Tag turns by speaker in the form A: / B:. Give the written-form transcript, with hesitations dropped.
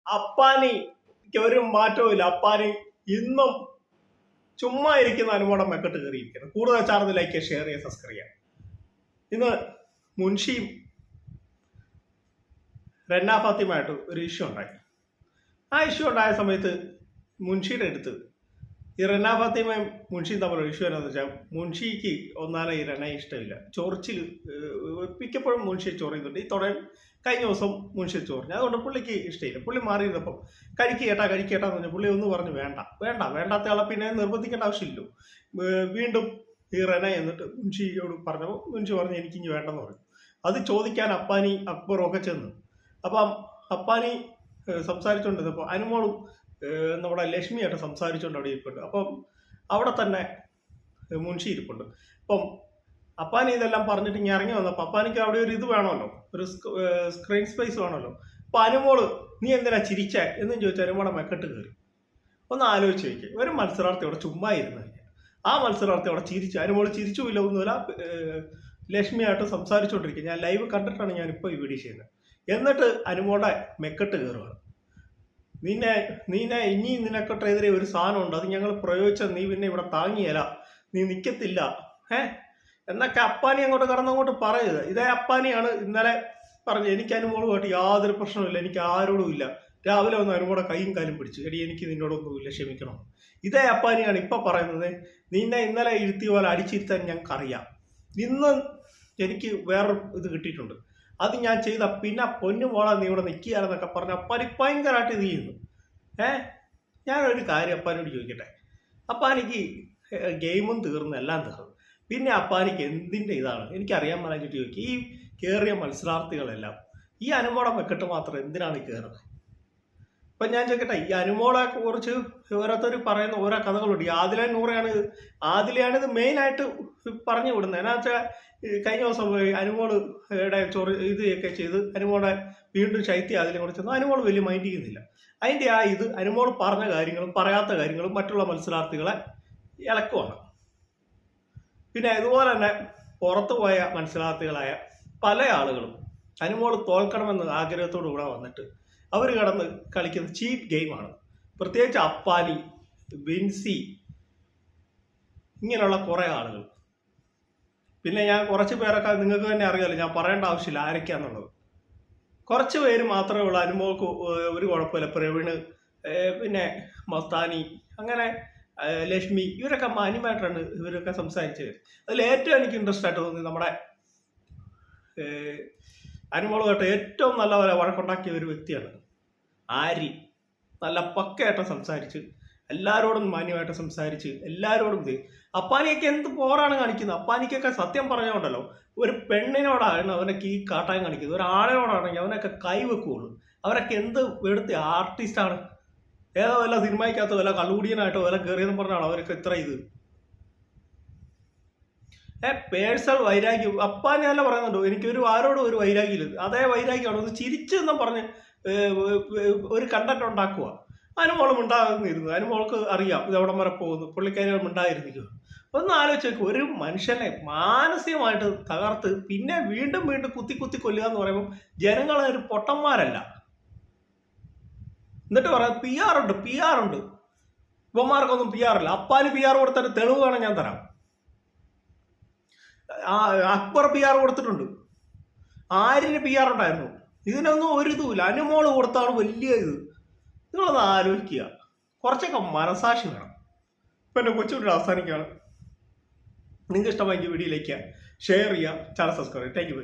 A: അപ്പാനിക്ക് ഒരു മാറ്റവും ഇല്ല. അപ്പാനി ഇന്നും ചുമ്മാ ഇരിക്കുന്ന അനുമോടം മെക്കെട്ട് കയറിയിരിക്കുന്നത്. കൂടുതൽ ചാനൽ ലൈക്ക് ചെയ്യുക, ഷെയർ ചെയ്യുക, സബ്സ്ക്രൈബ് ചെയ്യുക. ഇന്ന് മുൻഷിയും റെന്ന ഫാത്തിമയായിട്ട് ഒരു ഇഷ്യൂ ഉണ്ടായി. ആ ഇഷ്യൂ ഉണ്ടായ സമയത്ത് മുൻഷിയുടെ അടുത്ത് ഈ റെന്ന ഫാത്തിമയും മുൻഷിയും തമ്മിലുള്ള ഇഷ്യൂ എന്താണെന്ന് വെച്ചാൽ, മുൻഷിക്ക് ഒന്നാലെ ഈ റെന്നയെ ഇഷ്ടമില്ല. ചൊറിച്ചിൽ മിക്കപ്പോഴും മുൻഷിയെ ചൊറിയുന്നുണ്ട്. ഈ തുടങ്ങി കഴിഞ്ഞ ദിവസം മുൻഷിയെ ചൊറിഞ്ഞു. അതുകൊണ്ട് പുള്ളിക്ക് ഇഷ്ടമില്ല. പുള്ളി മാറിയിരുന്നപ്പം കഴിക്കേട്ടാന്ന് പറഞ്ഞാൽ പുള്ളി ഒന്ന് പറഞ്ഞു വേണ്ടാത്ത ആളെ പിന്നെ നിർബന്ധിക്കേണ്ട ആവശ്യമില്ലല്ലോ. വീണ്ടും ഈ റെന എന്നിട്ട് മുൻഷിയോട് പറഞ്ഞപ്പോൾ മുൻഷി പറഞ്ഞു എനിക്കിനി വേണ്ടെന്ന് പറഞ്ഞു. അത് ചോദിക്കാൻ അപ്പാനി അക്ബറും ഒക്കെ ചെന്നു. അപ്പം അപ്പാനി സംസാരിച്ചുകൊണ്ടിരുന്നപ്പോൾ അനുമോളും നമ്മുടെ ലക്ഷ്മിയായിട്ട് സംസാരിച്ചുകൊണ്ട് അവിടെ ഇരിപ്പുണ്ട്. അപ്പം അവിടെ തന്നെ മുൻഷി ഇരിപ്പുണ്ട്. അപ്പം അപ്പാനി ഇതെല്ലാം പറഞ്ഞിട്ട് ഇങ്ങനെ ഇറങ്ങി വന്നപ്പോൾ അപ്പാനിക്ക് അവിടെ ഒരു ഇത് വേണമല്ലോ, ഒരു സ്ക്രീൻ സ്പേസ് വേണമല്ലോ. അപ്പം അനുമോള് നീ എന്തിനാ ചിരിച്ചേ എന്നും ചോദിച്ചാൽ അനുമോളെ മെക്കെട്ട് കയറി. ഒന്ന് ആലോചിച്ച് വയ്ക്കുക. ഒരു മത്സരാർത്ഥി അവിടെ ചുമ്മാ ഇരുന്ന് ആ മത്സരാർത്ഥി അവിടെ ചിരിച്ചു. അനുമോള് ചിരിച്ചുമില്ല ഒന്നുമില്ല. ലക്ഷ്മിയായിട്ട് സംസാരിച്ചുകൊണ്ടിരിക്കുക. ഞാൻ ലൈവ് കണ്ടിട്ടാണ് ഞാനിപ്പോൾ ഈ വീഡിയോ ചെയ്യുന്നത്. എന്നിട്ട് അനുമോളുടെ മെക്കെട്ട് കയറുകയാണ്. ഇനി നിനക്കെതിരെ ഒരു സാധനം ഉണ്ട്, അത് ഞങ്ങൾ പ്രയോഗിച്ചാൽ നീ പിന്നെ ഇവിടെ താങ്ങിയല്ല, നീ നിൽക്കത്തില്ല എന്നൊക്കെ അപ്പാനി അങ്ങോട്ട് കടന്നങ്ങോട്ട് പറയുന്നത്. ഇതേ അപ്പാനിയാണ് ഇന്നലെ പറഞ്ഞു എനിക്ക് അനുമോളുമായിട്ട് യാതൊരു പ്രശ്നമില്ല, എനിക്ക് ആരോടും ഇല്ല. രാവിലെ വന്ന് അനുമോടെ കൈയും കാലും പിടിച്ചു, എടി എനിക്ക് നിന്നോടൊന്നുമില്ല, ക്ഷമിക്കണം. ഇതേ അപ്പാനിയാണ് ഇപ്പം പറയുന്നത് നിന്നെ ഇന്നലെ ഇരുത്തിയ പോലെ അടിച്ചിരുത്താൻ ഞങ്ങൾക്കറിയാം, ഇന്ന് എനിക്ക് വേറൊരു ഇത് കിട്ടിയിട്ടുണ്ട്, അത് ഞാൻ ചെയ്ത പിന്നെ പൊന്നു മോളെ നീ ഇവിടെ നിൽക്കുകയാണെന്നൊക്കെ പറഞ്ഞ അപ്പാനി ഭയങ്കരമായിട്ട് ഇത് ചെയ്യുന്നു. ഞാനൊരു കാര്യം അപ്പാനോട് ചോദിക്കട്ടെ. അപ്പാനിക്ക് ഗെയിമും തീർന്നു, എല്ലാം തീർന്നു, പിന്നെ അപ്പാനിക്ക് എന്തിൻ്റെ ഇതാണ് എനിക്കറിയാൻ പറഞ്ഞിട്ട് ചോദിക്കും. ഈ കയറിയ മത്സരാർത്ഥികളെല്ലാം ഈ അനുമോളെ മെക്കെട്ട് മാത്രം എന്തിനാണ് കയറുന്നത്? ഇപ്പം ഞാൻ ചോദിക്കട്ടെ, ഈ അനുമോളെ കുറിച്ച് ഓരോരുത്തർ പറയുന്ന ഓരോ കഥകളുണ്ട്. ഈ ആദിലയാണ് ഇത് മെയിനായിട്ട് പറഞ്ഞു വിടുന്നത്. എന്നാ വെച്ചാൽ കഴിഞ്ഞ ദിവസം അനുമോളുടെ ഇതൊക്കെ ചെയ്ത് അനുമോളെ വീണ്ടും ശൈത്യ ആദിലെ കൂടെ ചെന്നു. അനുമോൾ വലിയ മൈൻഡ് ചെയ്യുന്നില്ല. അതിൻ്റെ ഇത് അനുമോൾ പറഞ്ഞ കാര്യങ്ങളും പറയാത്ത കാര്യങ്ങളും മറ്റുള്ള മത്സരാർത്ഥികളെ ഇളക്കുവാണ്. പിന്നെ ഇതുപോലെ തന്നെ പുറത്തു പോയ മത്സരാർത്ഥികളായ പല ആളുകളും അനുമോൾ തോൽക്കണമെന്ന് ആഗ്രഹത്തോടു കൂടെ വന്നിട്ട് അവർ കടന്ന് കളിക്കുന്ന ചീപ്പ് ഗെയിമാണ്. പ്രത്യേകിച്ച് അപ്പാനി, വിൻസി, ഇങ്ങനെയുള്ള കുറേ ആളുകൾ. പിന്നെ ഞാൻ കുറച്ച് പേരൊക്കെ നിങ്ങൾക്ക് തന്നെ അറിയാമല്ലോ, ഞാൻ പറയേണ്ട ആവശ്യമില്ല ആരൊക്കെയാന്നുള്ളത്. കുറച്ച് പേര് മാത്രമേ ഉള്ളൂ അനുമോൾക്ക് ഒരു കുഴപ്പമില്ല. പ്രവീണ്, പിന്നെ മസ്താനി, അങ്ങനെ ലക്ഷ്മി, ഇവരൊക്കെ മാന്യമായിട്ടാണ് ഇവരൊക്കെ സംസാരിച്ചത്. അതിൽ ഏറ്റവും എനിക്ക് ഇൻട്രസ്റ്റ് ആയിട്ട് തോന്നി നമ്മുടെ അനുമോളുമായിട്ട് ഏറ്റവും നല്ല വഴക്കുണ്ടാക്കിയ ഒരു വ്യക്തിയാണ് ആരി. നല്ല പക്കയായിട്ട് സംസാരിച്ച് എല്ലാവരോടും മാന്യമായിട്ട് സംസാരിച്ച് എല്ലാവരോടും അപ്പാനിയൊക്കെ എന്ത് പോറാണ് കാണിക്കുന്നത്. അപ്പാനിക്കൊക്കെ സത്യം പറഞ്ഞുകൊണ്ടല്ലോ ഒരു പെണ്ണിനോടാണ് അവനൊക്കെ ഈ കാട്ടാൻ കാണിക്കുന്നത്, ഒരു ആണിനോടാണെങ്കിൽ അവനൊക്കെ കൈവെക്കുകയുള്ളൂ. അവരൊക്കെ എന്ത് എടുത്ത ആർട്ടിസ്റ്റാണ്. ഏതോ വല്ല സിനിമയ്ക്കകത്തോ വല്ല കള്ളുകൂടിയനായിട്ടോ വല്ല കയറിയെന്ന് പറഞ്ഞാണോ അവരൊക്കെ ഇത്ര ഇത്. പേഴ്സണൽ വൈരാഗ്യം അപ്പാനി തന്നെ പറയുന്നുണ്ടോ, എനിക്കൊരു ആരോടും ഒരു വൈരാഗ്യമില്ല. അതേ വൈരാഗ്യമാണ് ഒന്ന് ചിരിച്ചെന്നും പറഞ്ഞ് ഒരു കണ്ടന്റ് ഉണ്ടാക്കുക. അനുമോളും ഉണ്ടാകുന്നിരുന്നു. അനുമോൾക്ക് അറിയാം ഇത് എവിടം വരെ പോകുന്നു, പുള്ളിക്കാരും ഉണ്ടായിരുന്നിരിക്കുക. ഒന്ന് ആലോചിച്ച് നോക്കും, ഒരു മനുഷ്യനെ മാനസികമായിട്ട് തകർത്ത് പിന്നെ വീണ്ടും കുത്തി കൊല്ലുക എന്ന് പറയുമ്പോൾ ജനങ്ങളെ ഒരു പൊട്ടന്മാരല്ല. എന്നിട്ട് പറയാം പി ആർ ഉണ്ട്. ഇവന്മാർക്കൊന്നും PR ഇല്ല. അപ്പാന് PR കൊടുത്തിട്ട് തെളിവ് വേണം ഞാൻ തരാം. അക്ബർ PR കൊടുത്തിട്ടുണ്ട്, ആര്യന് PR ഉണ്ടായിരുന്നു. ഇതിനൊന്നും ഒരു ഇതുമില്ല. അനുമോള് കൊടുത്താണ് വലിയ ഇത്. നിങ്ങളൊന്ന് ആലോചിക്കുക, കുറച്ചൊക്കെ മനസാക്ഷി വേണം. ഇപ്പം എൻ്റെ കൊച്ചുകൂടി അവസാനിക്കുകയാണ്. നിങ്ങൾക്ക് ഇഷ്ടമായെങ്കിൽ വീഡിയോയിലേക്ക് ഷെയർ ചെയ്യുക, ചാനൽ സബ്സ്ക്രൈബ് ചെയ്യുക. Thank you.